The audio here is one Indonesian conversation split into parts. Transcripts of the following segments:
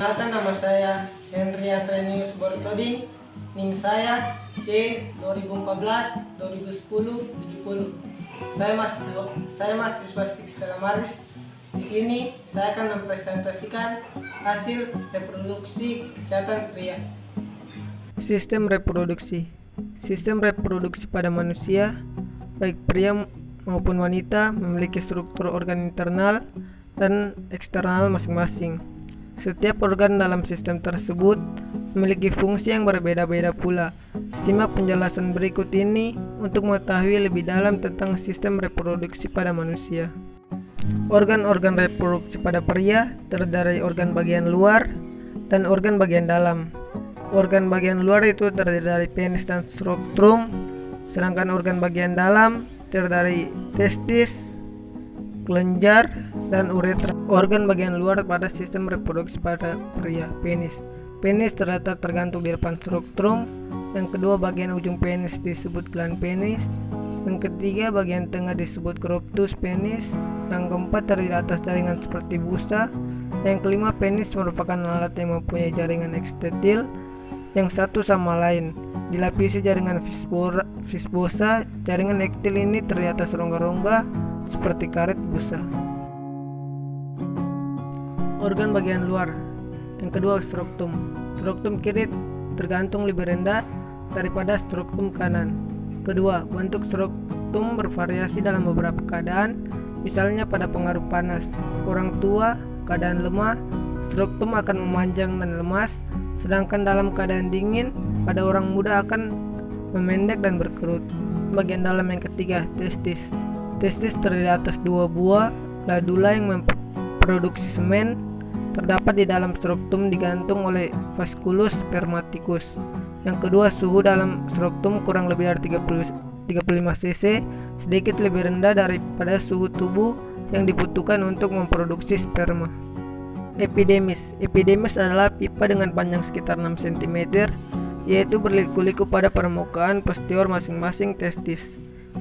Perkenalkan, nama saya Henry Antrenius Bortoding. NIM saya C 2014 2010 70. Saya mahasiswa STIK Stella Maris. Di sini saya akan mempresentasikan hasil reproduksi kesehatan pria. Sistem reproduksi. Sistem reproduksi pada manusia, baik pria maupun wanita, memiliki struktur organ internal dan eksternal masing-masing. Setiap organ dalam sistem tersebut memiliki fungsi yang berbeda-beda pula. Simak penjelasan berikut ini untuk mengetahui lebih dalam tentang sistem reproduksi pada manusia. Organ-organ reproduksi pada pria terdiri dari organ bagian luar dan organ bagian dalam. Organ bagian luar itu terdiri dari penis dan skrotum, sedangkan organ bagian dalam terdiri dari testis, kelenjar, dan uretra. Organ bagian luar pada sistem reproduksi pada pria, penis. Penis terletak tergantung di depan skrotum. Yang kedua, bagian ujung penis disebut gland penis. Yang ketiga, bagian tengah disebut corpus penis. Yang keempat, terdiri atas jaringan seperti busa. Yang kelima, penis merupakan alat yang mempunyai jaringan ekstetil yang satu sama lain, dilapisi jaringan viscosa. Jaringan ektil ini terdiri atas rongga-rongga seperti karet busa. Organ bagian luar. Yang kedua, skrotum. Skrotum kiri tergantung lebih rendah daripada skrotum kanan. Kedua, bentuk skrotum bervariasi dalam beberapa keadaan, misalnya pada pengaruh panas. Orang tua, keadaan lemah, skrotum akan memanjang dan lemas, sedangkan dalam keadaan dingin, pada orang muda akan memendek dan berkerut. Bagian dalam yang ketiga, testis. Testis terdiri atas dua buah glandula yang memproduksi semen. Terdapat di dalam skrotum digantung oleh vasculus spermaticus. Yang kedua, suhu dalam skrotum kurang lebih dari 35 cc, sedikit lebih rendah daripada suhu tubuh yang dibutuhkan untuk memproduksi sperma. Epidemis. Epidemis adalah pipa dengan panjang sekitar 6 cm, yaitu berliku-liku pada permukaan posterior masing-masing testis.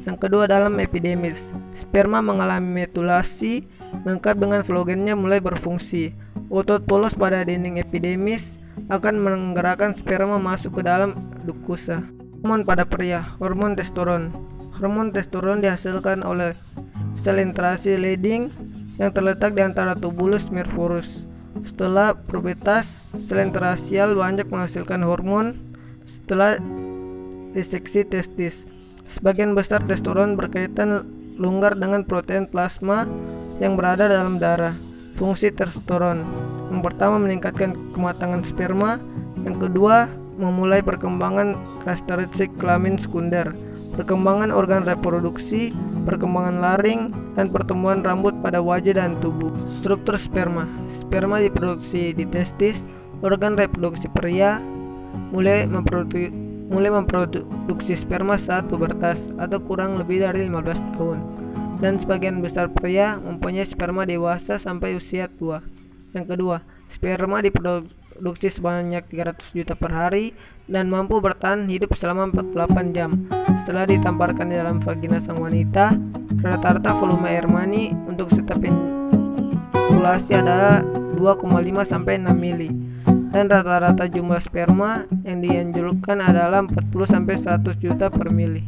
Yang kedua, dalam epidemis, sperma mengalami metulasi lengkap dengan flogennya mulai berfungsi. Otot polos pada dinding epidemis akan menggerakkan sperma masuk ke dalam ductusa. Hormon pada pria. Hormon testosteron. Hormon testosteron dihasilkan oleh sel intrasi leading yang terletak di antara tubulus mervorus. Setelah pubertas, sel interstisial banyak menghasilkan hormon setelah diseksi testis. Sebagian besar testosteron berkaitan longgar dengan protein plasma yang berada dalam darah. Fungsi testosteron: yang pertama, meningkatkan kematangan sperma. Yang kedua, memulai perkembangan karakteristik kelamin sekunder, perkembangan organ reproduksi, perkembangan laring, dan pertumbuhan rambut pada wajah dan tubuh. Struktur sperma. Sperma diproduksi di testis. Organ reproduksi pria mulai memproduksi sperma saat pubertas atau kurang lebih dari 15 tahun. Dan sebagian besar pria mempunyai sperma dewasa sampai usia tua. Yang kedua, sperma diproduksi sebanyak 300 juta per hari dan mampu bertahan hidup selama 48 jam. Setelah ditamparkan di dalam vagina sang wanita, rata-rata volume air mani untuk setiap ejakulasi adalah 2,5 sampai 6 mili. Dan rata-rata jumlah sperma yang dianjurkan adalah 40 sampai 100 juta per mili.